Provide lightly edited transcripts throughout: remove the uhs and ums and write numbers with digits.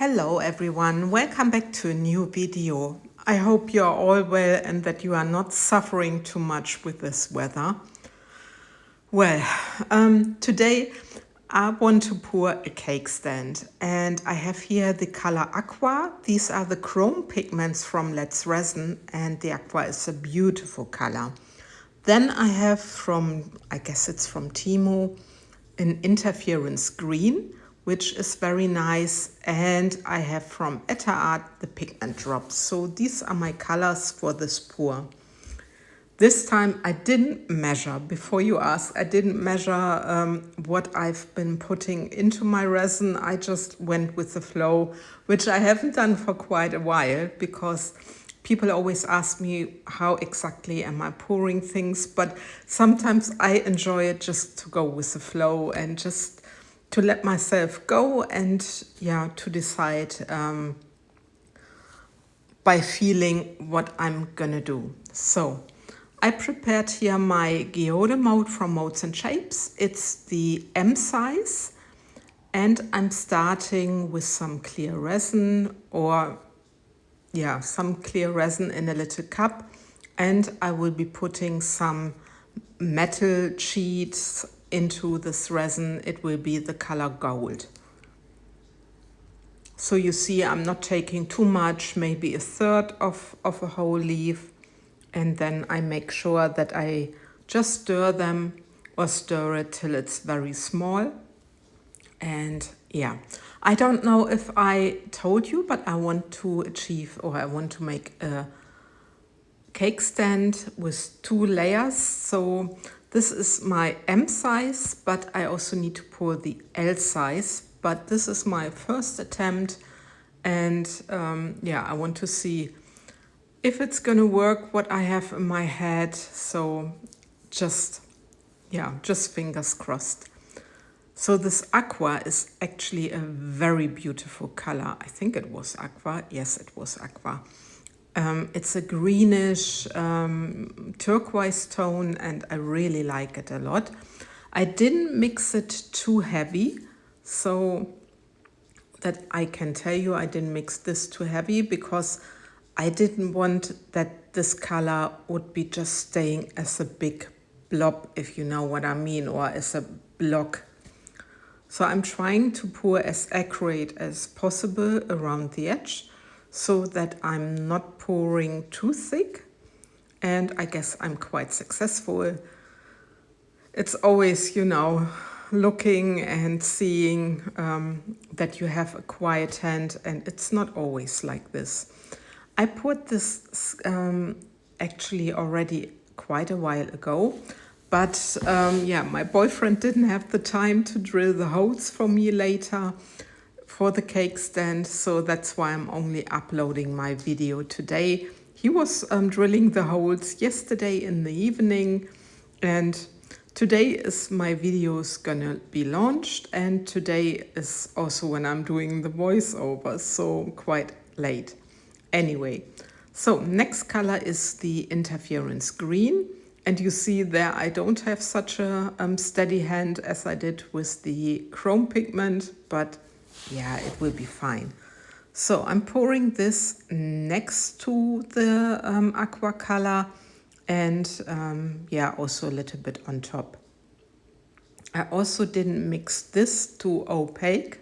Hello everyone, welcome back to a new video. I hope you are all well and that you are not suffering too much with this weather. Well, today I want to pour a cake stand and I have here the color Aqua. These are the Chrome Pigments from Resin and the Aqua is a beautiful color. Then I have from, I guess it's from Timo, an Interference Green, which is very nice, and I have from Etta Art the pigment drops. So these are my colors for this pour. This time I didn't measure, before you ask, I didn't measure what I've been putting into my resin. I just went with the flow, which I haven't done for quite a while because people always ask me how exactly am I pouring things, but sometimes I enjoy it just to go with the flow and just to let myself go and to decide by feeling what I'm gonna do. So I prepared here my Geode mold from MoldsandShapes. It's the M size and I'm starting with some clear resin or some clear resin in a little cup, and I will be putting some metal sheets into this resin. It will be the color gold. So you see I'm not taking too much, maybe a third of a whole leaf, and then I make sure that I just stir them or stir it till it's very small. And I don't know if I told you, but I want to achieve, or I want to make a cake stand with 2 layers. So this is my M size, but I also need to pour the L size. But this is my first attempt, and I want to see if it's gonna work what I have in my head. So just fingers crossed. So this Aqua is actually a very beautiful color. I think it was Aqua. Yes, it was Aqua. It's a greenish turquoise tone and I really like it a lot. I didn't mix it too heavy, so that I can tell you I didn't mix this too heavy because I didn't want that this color would be just staying as a big blob, if you know what I mean, or as a block. So I'm trying to pour as accurate as possible around the edge so that I'm not pouring too thick. And I guess I'm quite successful. It's always, looking and seeing that you have a quiet hand, and it's not always like this. I poured this actually already quite a while ago. But my boyfriend didn't have the time to drill the holes for me later for the cake stand, so that's why I'm only uploading my video today. He was drilling the holes yesterday in the evening, and today is my video's gonna be launched, and today is also when I'm doing the voiceover, so quite late. Anyway, so next color is the Interference Green. And you see there I don't have such a steady hand as I did with the Chrome Pigment, but it will be fine. So I'm pouring this next to the Aqua color and also a little bit on top. I also didn't mix this too opaque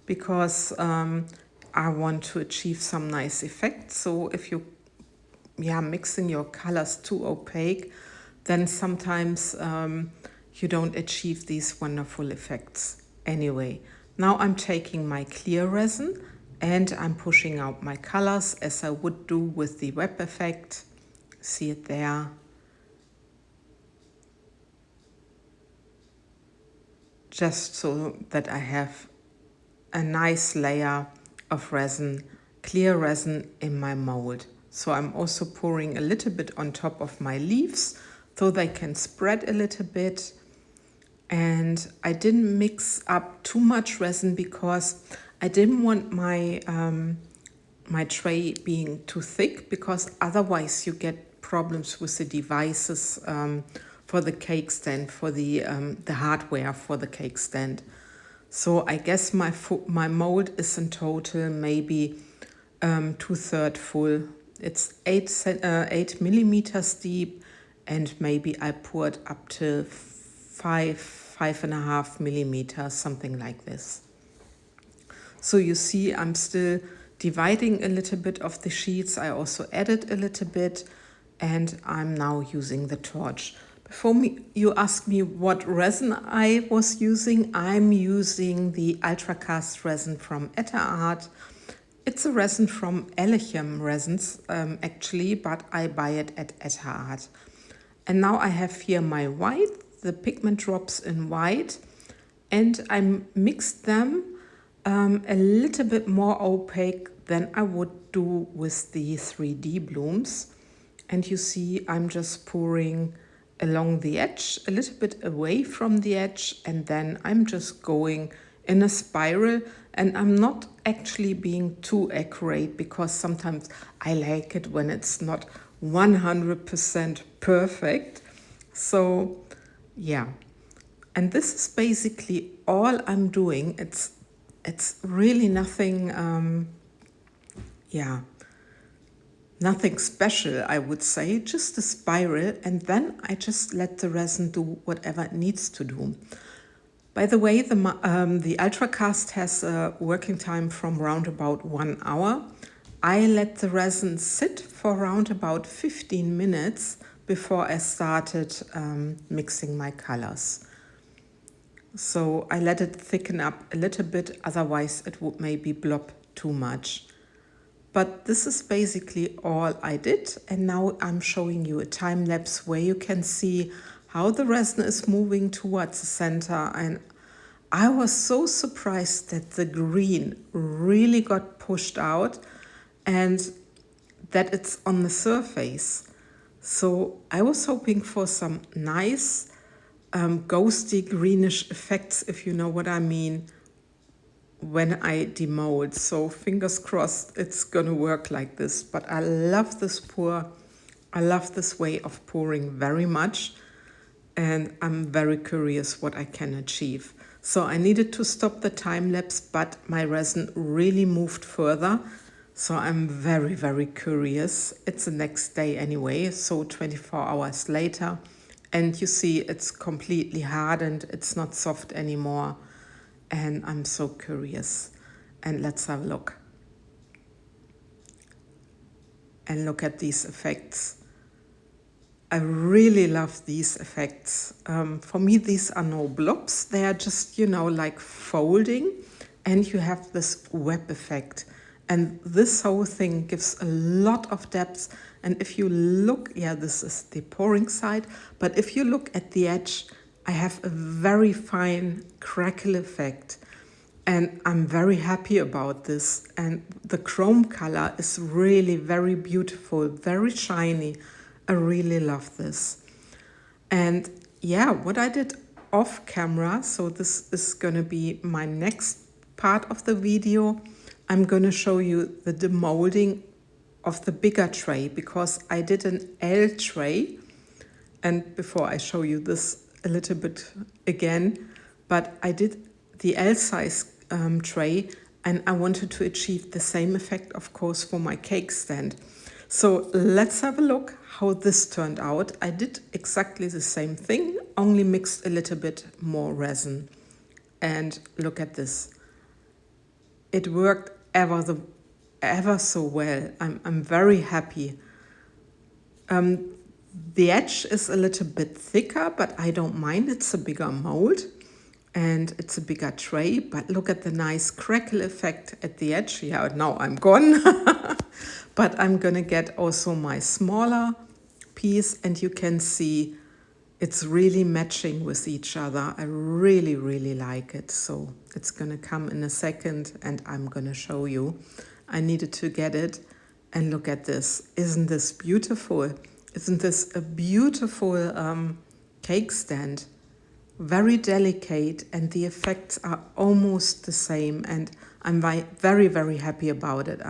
because I want to achieve some nice effects. So if you mixing your colors too opaque, then sometimes you don't achieve these wonderful effects. Anyway, now I'm taking my clear resin and I'm pushing out my colors as I would do with the web effect. See it there? Just so that I have a nice layer of resin, clear resin in my mold. So I'm also pouring a little bit on top of my leaves so they can spread a little bit. And I didn't mix up too much resin because I didn't want my my tray being too thick, because otherwise you get problems with the devices for the cake stand, for the hardware for the cake stand. So I guess my mold is in total maybe 2/3 full. It's 8 millimeters deep, and maybe I poured up to 5.5 millimeters, something like this. So you see, I'm still dividing a little bit of the sheets. I also added a little bit, and I'm now using the torch. You ask me what resin I was using. I'm using the ultracast resin from Art. It's a resin from Elegance resins, actually, but I buy it at Art. And now I have here my white, the pigment drops in white, and I mixed them a little bit more opaque than I would do with the 3D blooms. And you see, I'm just pouring along the edge, a little bit away from the edge, and then I'm just going in a spiral, and I'm not actually being too accurate because sometimes I like it when it's not 100% perfect. So yeah, and this is basically all I'm doing. It's really nothing, nothing special, I would say, just a spiral, and then I just let the resin do whatever it needs to do. By the way, the ultracast has a working time from around about 1 hour. I let the resin sit for around about 15 minutes before I started mixing my colors. So I let it thicken up a little bit, otherwise it would maybe blob too much. But this is basically all I did, and now I'm showing you a time lapse where you can see how the resin is moving towards the center. And I was so surprised that the green really got pushed out and that it's on the surface. So I was hoping for some nice ghosty greenish effects, if you know what I mean, when I demold. So fingers crossed it's gonna work like this. But I love this pour. I love this way of pouring very much, and I'm very curious what I can achieve. So I needed to stop the time lapse, but my resin really moved further. So I'm very, very curious. It's the next day anyway, so 24 hours later. And you see it's completely hardened. It's not soft anymore. And I'm so curious. And let's have a look. And look at these effects. I really love these effects. For me, these are no blobs. They are just, like folding. And you have this web effect. And this whole thing gives a lot of depth. And if you look, this is the pouring side. But if you look at the edge, I have a very fine crackle effect. And I'm very happy about this. And the chrome color is really very beautiful, very shiny. I really love this. And what I did off camera, so this is gonna be my next part of the video. I'm gonna show you the demolding of the bigger tray, because I did an L tray. And before I show you this a little bit again, but I did the L size tray, and I wanted to achieve the same effect, of course, for my cake stand. So let's have a look how this turned out. I did exactly the same thing, only mixed a little bit more resin. And look at this. It worked ever so well. I'm very happy. The edge is a little bit thicker, but I don't mind. It's a bigger mold and it's a bigger tray. But look at the nice crackle effect at the edge. Yeah, now I'm gone. But I'm gonna get also my smaller piece, and you can see it's really matching with each other. I really, really like it. So it's gonna come in a second and I'm gonna show you. I needed to get it, and look at this. Isn't this beautiful? Isn't this a beautiful cake stand? Very delicate, and the effects are almost the same, and I'm very, very happy about it.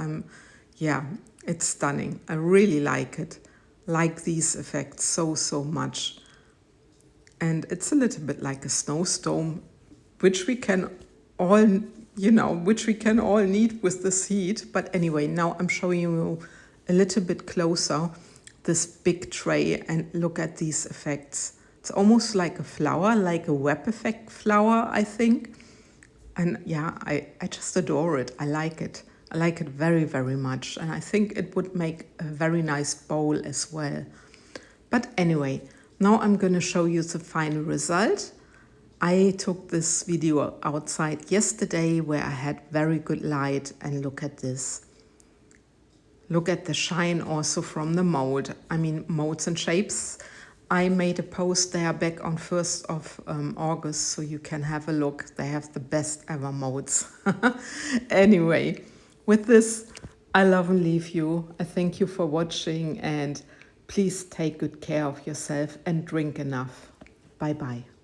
It's stunning. I really like it. Like these effects so much. And it's a little bit like a snowstorm, which we can all, you know, which we can all need with this heat. But anyway, now I'm showing you a little bit closer this big tray, and look at these effects. It's almost like a flower, like a web effect flower, I think. And yeah, I just adore it. I like it. I like it very, very much. And I think it would make a very nice bowl as well. But anyway, now I'm going to show you the final result. I took this video outside yesterday where I had very good light, and look at this. Look at the shine also from the mold. I mean, Molds and Shapes. I made a post there back on 1st of August, so you can have a look. They have the best ever molds. Anyway, with this, I love and leave you. I thank you for watching, and please take good care of yourself and drink enough. Bye-bye.